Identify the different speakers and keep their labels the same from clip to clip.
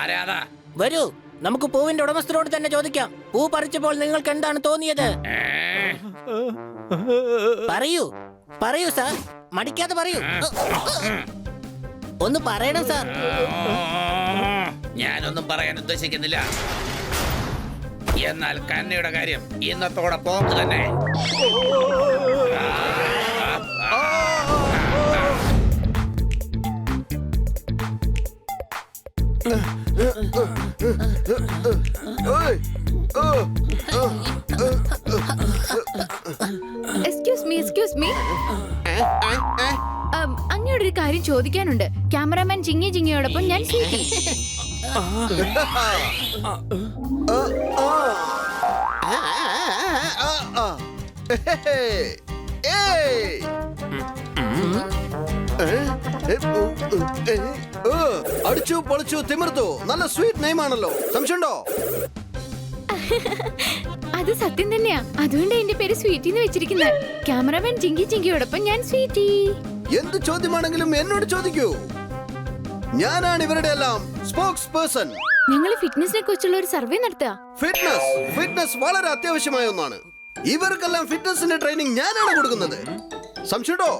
Speaker 1: ആരാതാ?
Speaker 2: വരൂ, നമുക്ക് പൂവിന്റെ ഉടമസ്ഥരോട് തന്നെ ചോദിക്കാം. പൂ പറിച്ചപ്പോൾ നിങ്ങൾക്ക് എന്താണ് തോന്നിയത്? പറയൂ പറയൂ സാർ, മടിക്കാതെ പറയൂ. ഒന്ന് പറയണം സാർ.
Speaker 1: ഞാനൊന്നും പറയാൻ ഉദ്ദേശിക്കുന്നില്ല. എന്നാൽ കന്നയുടെ കാര്യം ഇന്നത്തോടെ പോക്ക് തന്നെ.
Speaker 3: എക്സ്ക്യൂസ് മീ അങ്ങോട്ടൊരു കാര്യം ചോദിക്കാനുണ്ട്. ക്യാമറാമാൻ ജിങ്ങി ജിങ്ങിയോടൊപ്പം ഞാൻ സ്വീറ്റി.
Speaker 4: അടിച്ചു പൊളിച്ചു തിമിർത്തു. നല്ല സ്വീറ്റ് നെയിം ആണല്ലോ, സംശയമുണ്ടോ?
Speaker 3: അത് സത്യം തന്നെയാ, അതുകൊണ്ട് എന്റെ പേര് സ്വീറ്റി എന്ന് വെച്ചിരിക്കുന്നത്. ക്യാമറാമാൻ ജിങ്കി ജിങ്കിയോടൊപ്പം ഞാൻ സ്വീറ്റി.
Speaker 4: എന്ത് ചോദ്യമാണെങ്കിലും എന്നോട് ചോദിക്കൂ. ഞാനാണ് ഇവരുടെ എല്ലാം സ്പോക്സ് പേഴ്സൺ.
Speaker 3: ഞങ്ങൾ ഫിറ്റ്നസിനെ കുറിച്ചുള്ള ഒരു സർവേ നടത്തുക.
Speaker 4: ഫിറ്റ്നസ് വളരെ അത്യാവശ്യമായ ഒന്നാണ്. ഇവർക്കെല്ലാം ഫിറ്റ്നസിന്റെ ട്രെയിനിങ് ഞാനാണ് കൊടുക്കുന്നത്. സംശയമുണ്ടോ?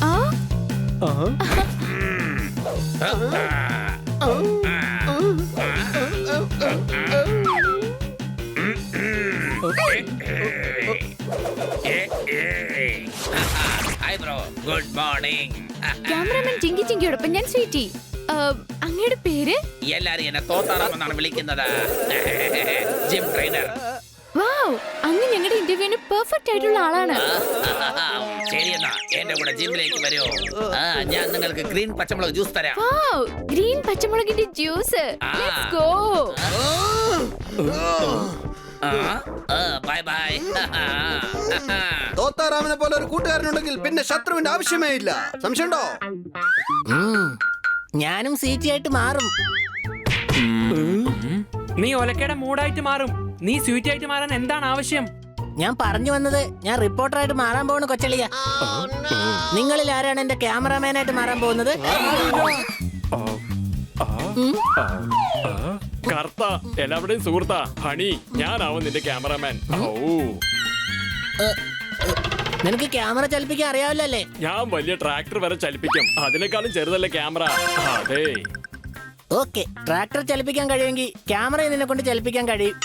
Speaker 3: ആ
Speaker 1: hi bro, good morning.
Speaker 3: Cameraman Jinki ജിങ്കിയോടൊപ്പം ഞാൻ സ്വീറ്റി. അങ്ങയുടെ പേര്?
Speaker 1: എല്ലാരും എന്നെ തോത്താറാമെന്നാണ് വിളിക്കുന്നത്. Gym trainer.
Speaker 3: വാവ്, അങ്ങ് ഞങ്ങളുടെ ഇന്റർവ്യൂവിന് പെർഫെക്റ്റ് ആയിട്ടുള്ള ആളാണ്.
Speaker 1: ശരി, എന്നാ എന്റെ കൂടെ ജിമ്മിലേക്ക് വരൂ. ഞാൻ നിങ്ങൾക്ക് ഗ്രീൻ പച്ചമുളക് ജ്യൂസ് തരാം.
Speaker 3: വാവ്, ഗ്രീൻ പച്ചമുളകിന്റെ juice. Let's go.
Speaker 1: Bye bye.
Speaker 4: തോത്താറാമിനെ പോലെ ഒരു കൂട്ടുകാരനുണ്ടെങ്കിൽ പിന്നെ ശത്രുവിന്റെ ആവശ്യമേ ഇല്ല. സംശയമുണ്ടോ?
Speaker 2: ഞാനും സീറ്റി ആയിട്ട് മാറും.
Speaker 5: നീ ഒലക്കയുടെ മൂടായിട്ട് മാറും. നീ സ്വീറ്റ് ആയിട്ട് മാറാൻ എന്താണ് ആവശ്യം?
Speaker 2: ഞാൻ പറഞ്ഞു വന്നത്, ഞാൻ റിപ്പോർട്ടറായിട്ട് മാറാൻ പോകുന്ന കൊച്ചളിയ. നിങ്ങളിൽ ആരാണ് എന്റെ ക്യാമറാമാനായിട്ട് മാറാൻ പോകുന്നത്?
Speaker 5: കർത്ത എല്ലാവരുടെയും സുഹൃത്താ ഹണി, ഞാനാവും നിന്റെ ക്യാമറാമാൻ.
Speaker 2: നിനക്ക് ക്യാമറ ചലിപ്പിക്കാൻ അറിയാവില്ല അല്ലേ?
Speaker 5: ഞാൻ വലിയ ട്രാക്ടർ വരെ ചലിപ്പിക്കും. അതിനേക്കാളും ചെറുതല്ലേ ക്യാമറ? അതെ.
Speaker 2: ഓക്കെ, ട്രാക്ടർ ചലിപ്പിക്കാൻ കഴിയുമെങ്കിൽ ക്യാമറ നിന്നെ കൊണ്ട് ചലിപ്പിക്കാൻ കഴിയും.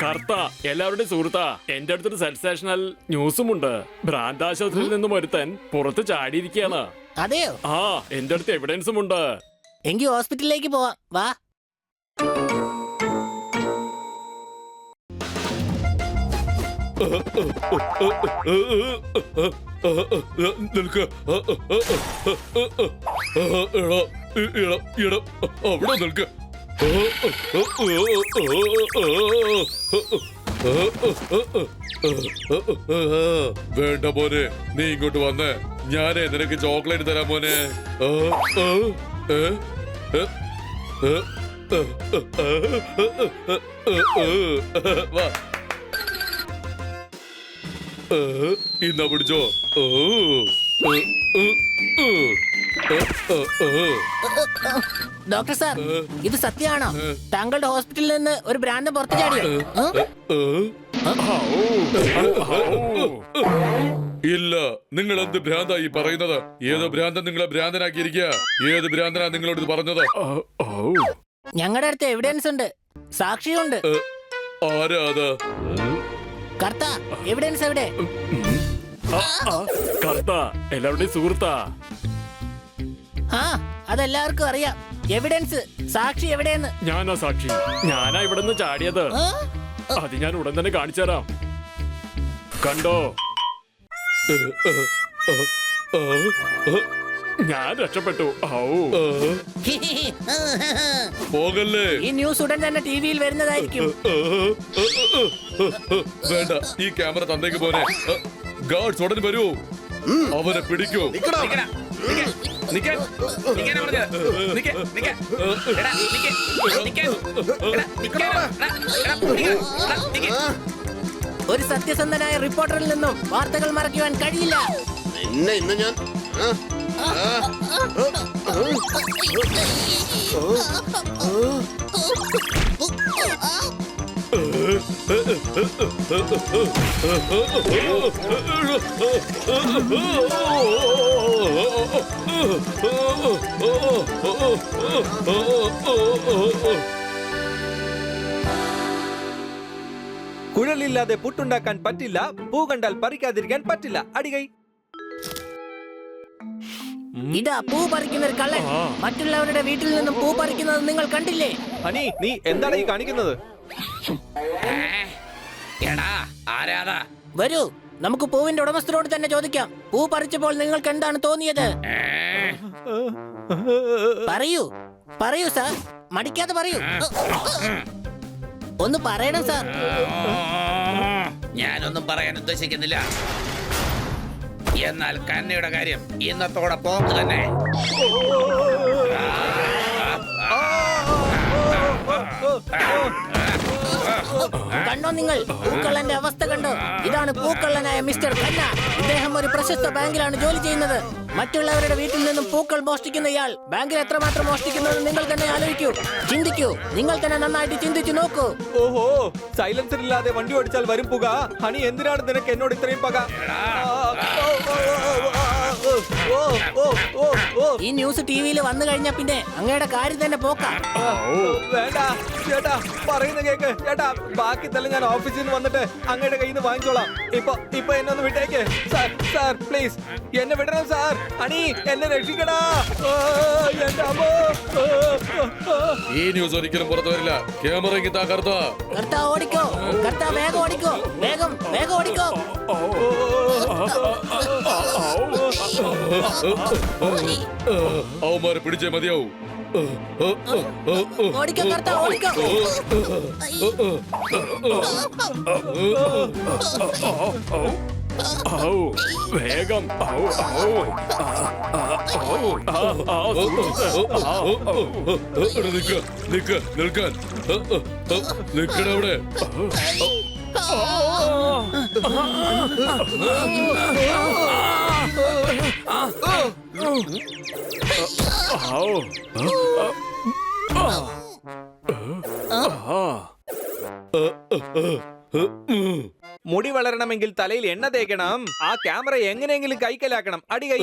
Speaker 5: കർത്ത എല്ലാവരുടെയും സുഹൃത്താ, എന്റെ അടുത്തൊരു സെൻസേഷണൽ ന്യൂസും ഉണ്ട്. ഭ്രാന്താശുപത്രിയിൽ നിന്നും ഒരുത്തൻ പുറത്ത് ചാടിയിരിക്കുകയാണ്.
Speaker 2: അതെയോ?
Speaker 5: ആ, എന്റെ അടുത്ത് എവിഡൻസും ഉണ്ട്.
Speaker 2: എങ്കിൽ ഹോസ്പിറ്റലിലേക്ക് പോവാം, വാ.
Speaker 6: നിൽക്ക്. അവിടെ നിൽക്ക്. വേണ്ട മോനെ, നീ ഇങ്ങോട്ട് വന്നേ. ഞാനേ നിനക്ക് ചോക്ലേറ്റ് തരാം മോനെ. വാ, ഇന്നാ പിടിച്ചോ.
Speaker 2: ഡോക്ടർ സാർ, ഇത് സത്യമാണോ? താങ്കളുടെ ഹോസ്പിറ്റലിൽ നിന്ന് ഒരു ഭ്രാന്തൻ പുറത്തു ചാടിയോ?
Speaker 6: ഇല്ല, നിങ്ങൾ എന്ത് ഭ്രാന്തായി പറയുന്നത്? ഏതോ ഭ്രാന്തൻ നിങ്ങളെ ഭ്രാന്തനാക്കിയിരിക്കുക. ഏത് ഭ്രാന്തനാ നിങ്ങളോട് പറഞ്ഞത്?
Speaker 2: ഞങ്ങളുടെ അടുത്ത് എവിഡൻസ് ഉണ്ട്, സാക്ഷിയുണ്ട്.
Speaker 6: ആരാ അത്?
Speaker 2: കർത്ത, എവിഡൻസ് എവിടെ?
Speaker 5: കർത്ത എല്ലാവരുടെയും സുഹൃത്താ.
Speaker 2: ആ, അതെല്ലാവർക്കും അറിയാം. എവിഡൻസ്, സാക്ഷി എവിടെയെന്ന്?
Speaker 5: ഞാനാ സാക്ഷി. ഞാനാ ഇവിടെ നിന്ന് ചാടിയത്. അത് ഞാൻ ഉടൻ തന്നെ കാണിച്ചു തരാം. കണ്ടോ, ഞാൻ രക്ഷപ്പെട്ടു.
Speaker 6: പോകല്ലേ.
Speaker 2: ഈ ന്യൂസ് ഉടൻ തന്നെ ടിവിയിൽ വരുന്നതായിരിക്കും.
Speaker 6: വേണ്ട, ഈ ക്യാമറ തന്നേക്ക് പോനെ. ഗാർഡ്സ് ഉടൻ വരൂ, അവനെ പിടിക്കൂ.
Speaker 2: ഒരു സത്യസന്ധനായ റിപ്പോർട്ടറിൽ നിന്നും വാർത്തകൾ മറയ്ക്കുവാൻ കഴിയില്ല.
Speaker 4: ഇന്ന് ഞാൻ
Speaker 7: കുഴലില്ലാതെ പുട്ടുണ്ടാക്കാൻ പറ്റില്ല, പൂ കണ്ടാൽ പറിക്കാതിരിക്കാൻ പറ്റില്ല. അടികൈ.
Speaker 2: ഇതാ പൂ പറിക്കുന്ന ഒരു കള്ളൻ. മറ്റുള്ളവരുടെ വീട്ടിൽ നിന്നും പൂ പറിക്കുന്നത് നിങ്ങൾ കണ്ടില്ലേ?
Speaker 7: ഹണി, നീ എന്താണ് ഈ കാണിക്കുന്നത്?
Speaker 1: എടാ ആരാതാ?
Speaker 2: വരൂ, നമുക്ക് പൂവിന്റെ ഉടമസ്ഥരോട് തന്നെ ചോദിക്കാം. പൂ പറിച്ചപ്പോൾ നിങ്ങൾക്ക് എന്താണ് തോന്നിയത്? പറയൂ, പറയൂ സാർ, മടിക്കാതെ പറയൂ. ഒന്ന് പറയണം സാർ.
Speaker 1: ഞാനൊന്നും പറയാൻ ഉദ്ദേശിക്കുന്നില്ല. എന്നാൽ കന്നയുടെ കാര്യം ഇന്നത്തോടെ പോക്ക് തന്നെ.
Speaker 2: കണ്ടോ നിങ്ങൾ പൂക്കള്ളന്റെ അവസ്ഥ കണ്ടോ? ഇതാണ് പൂക്കള്ളനായ മിസ്റ്റർ കന്ന. ഇദ്ദേഹം ഒരു പ്രശസ്ത ബാങ്കിലാണ് ജോലി ചെയ്യുന്നത്. മറ്റുള്ളവരുടെ വീട്ടിൽ നിന്നും പൂക്കൾ മോഷ്ടിക്കുന്ന ഇയാൾ ബാങ്കിൽ എത്രമാത്രം മോഷ്ടിക്കുന്നത് നിങ്ങൾ തന്നെ ആലോചിക്കൂ, ചിന്തിക്കൂ. നിങ്ങൾ തന്നെ നന്നായിട്ട് ചിന്തിച്ചു നോക്കൂ.
Speaker 7: ഓഹോ, സൈലൻസർ ഇല്ലാതെ വണ്ടി ഓടിച്ചാൽ വരും പുക. ഹണി, എന്തിനാണ് നിനക്ക് എന്നോട് ഇത്രയും പക?
Speaker 2: ഈ ന്യൂസ് ടിവിയിൽ വന്നു കഴിഞ്ഞാ പിന്നെ അങ്ങയുടെ കാര്യം തന്നെ പോക്കാം.
Speaker 7: വേണ്ട ചേട്ടാ, പറയുന്ന കേക്ക് ചേട്ടാ. ബാക്കി തന്നെ ഞാൻ ഓഫീസിൽ നിന്ന് വന്നിട്ട് അങ്ങയുടെ കയ്യിൽ നിന്ന് വാങ്ങിച്ചോളാം. ഇപ്പൊ എന്നെ ഒന്ന് വിട്ടേക്ക് സാർ. സാർ പ്ലീസ് എന്നെ വിടണം സാർ. ഹണി, എന്നെ രക്ഷിക്കടാ. എന്റെ അമ്മോ.
Speaker 6: ഈ ന്യൂസ് ഒരിക്കലും പുറത്തു വരില്ല. ക്യാമറയ്ക്ക് തകർത്ത
Speaker 2: കർത്താ ഓടിക്കോ, കർത്താ വേഗം ഓടിക്കോ, വേഗം വേഗം ഓടിക്കോ.
Speaker 6: അവന്മാരെ പിടിച്ചേ മതിയാവൂ.
Speaker 2: ഓടിക്കോ കർത്താ, ഓടിക്കോ.
Speaker 5: വേഗം.
Speaker 6: നിൽക്കാൻ നിൽക്കണവിടെ.
Speaker 7: മുടി വളരണമെങ്കിൽ തലയിൽ എണ്ണ തേക്കണം. ആ ക്യാമറ എങ്ങനെയെങ്കിലും കൈക്കലാക്കണം. അടികൈ.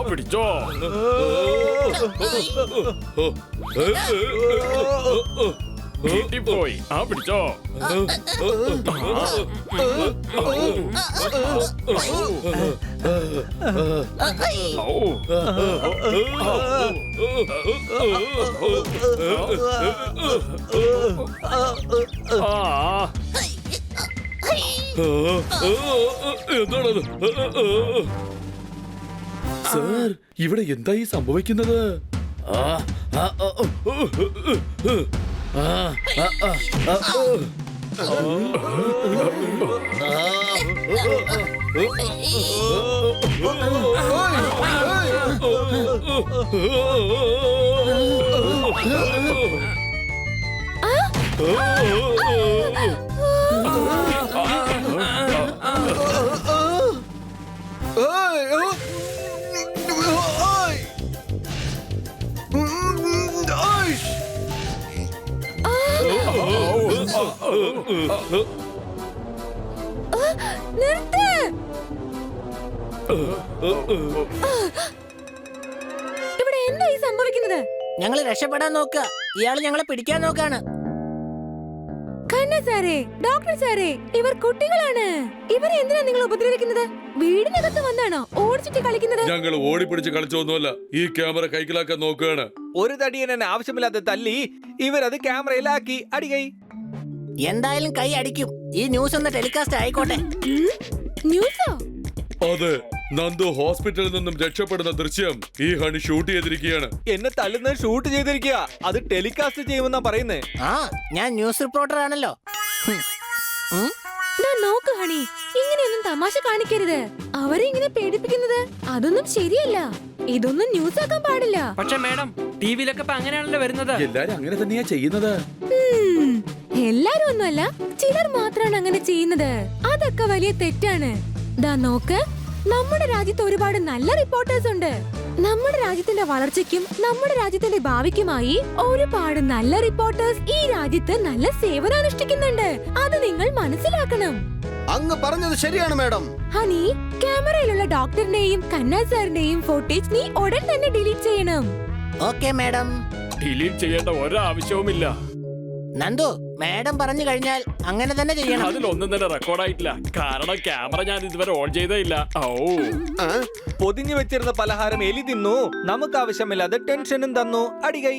Speaker 5: പിടിച്ചോ. പോയി. പിടിച്ചോ.
Speaker 6: എന്താണത്? സാർ, ഇവിടെ എന്തായി സംഭവിക്കുന്നത്?
Speaker 3: നിർത്ത്. ഇവിടെ എന്താ ഈ സംഭവിക്കുന്നത്?
Speaker 2: ഞങ്ങൾ രക്ഷപ്പെടാൻ നോക്കുക, ഇയാള് ഞങ്ങളെ പിടിക്കാൻ നോക്കാണ്.
Speaker 3: ഖന്ന സാറേ, ഡോക്ടർ സാറേ, ഇവർ കുട്ടികളാണ്. ഇവരെ എന്തിനാ നിങ്ങൾ ഉപദ്രവിക്കുന്നത്? വീടിനകത്ത് വന്നാണോ ഓടിച്ചിട്ട് കളിക്കുന്നത്?
Speaker 6: ഞങ്ങൾ ഓടിപ്പിടിച്ച് കളിച്ചൊന്നുമല്ല, ഈ ക്യാമറ കൈക്കലാക്കാൻ നോക്കുകയാണ്.
Speaker 7: ഒരു തടിയൻ എന്നെ ആവശ്യമില്ലാതെ തല്ലി, ഇവരത് ക്യാമറയിലാക്കി. അടികൈ.
Speaker 2: എന്തായാലും കൈ അടിക്കും. ഈ ന്യൂസ് ഒന്ന് ടെലികാസ്റ്റ് ആയിക്കോട്ടെ.
Speaker 3: ന്യൂസോ?
Speaker 6: അതെ, നന്ദു ഹോസ്പിറ്റലിൽ നിന്നും രക്ഷപ്പെടുന്ന ദൃശ്യം ഈ ഹണി ഷൂട്ട് ചെയ്തിരിക്കുകയാണ്.
Speaker 7: എന്നെ തല്ലുന്നത് ഷൂട്ട് ചെയ്തിരിക്കുക. അത് ടെലികാസ്റ്റ് ചെയ്യുമെന്നാ പറയുന്നേ.
Speaker 2: ആ, ഞാൻ ന്യൂസ് റിപ്പോർട്ടർ ആണല്ലോ.
Speaker 3: നോക്ക് ഹണി, ഇങ്ങനെയൊന്നും തമാശ കാണിക്കരുത്. അവരെ ഇങ്ങനെ പേടിപ്പിക്കുന്നത് അതൊന്നും ശരിയല്ല. ഇതൊന്നും ന്യൂസ് ആക്കാൻ പാടില്ല.
Speaker 8: പക്ഷെ മേഡം, ടിവിയിലൊക്കെ അങ്ങനെയാണല്ലോ വരുന്നത്.
Speaker 6: എല്ലാരും അങ്ങനെ തന്നെയാ ചെയ്യുന്നത്.
Speaker 3: എല്ലാരും ഒന്നുമല്ല, ചിലർ മാത്രമാണ് അങ്ങനെ ചെയ്യുന്നത്. അതൊക്കെ വലിയ തെറ്റാണ്. ദാ നോക്ക്, നമ്മുടെ രാജ്യത്ത് ഒരുപാട് നല്ല റിപ്പോർട്ടേഴ്സ് ഉണ്ട്. നമ്മുടെ രാജ്യത്തിന്റെ വളർച്ചയ്ക്കും നമ്മുടെ രാജ്യത്തിന്റെ ഭാവിക്കുമായി ഒരുപാട് നല്ല റിപ്പോർട്ടേഴ്സ് ഈ രാജ്യത്ത് നല്ല സേവനം അനുഷ്ഠിക്കുന്നുണ്ട്. അത് നിങ്ങൾ മനസ്സിലാക്കണം.
Speaker 4: അങ്ങ് പറഞ്ഞത് ശരിയാണ് മാഡം.
Speaker 3: ഹണി, ക്യാമറയിലുള്ള ഡോക്ടറിന്റെയും കന്ന സാറിന്റെയും ഫോട്ടേജ് നീ ഉടൻ തന്നെ ഡിലീറ്റ് ചെയ്യണം.
Speaker 2: Okay madam.
Speaker 5: ഡിലീറ്റ് ചെയ്യേണ്ട ഒരാവശ്യവുമില്ല.
Speaker 2: നന്ദു, മാഡം പറഞ്ഞു കഴിഞ്ഞാൽ അങ്ങനെ തന്നെ ചെയ്യണം.
Speaker 5: അതിലൊന്നും തന്നെ റെക്കോർഡായിട്ടില്ല. കാരണം ക്യാമറ ഞാൻ ഇതുവരെ ഓൺ ചെയ്തേ ഇല്ല. ഓ,
Speaker 7: പൊതിഞ്ഞു വെച്ചിരുന്ന പലഹാരം എലി തിന്നു, നമുക്ക് ആവശ്യമില്ലാതെ ടെൻഷനും തന്നു. അടികൈ.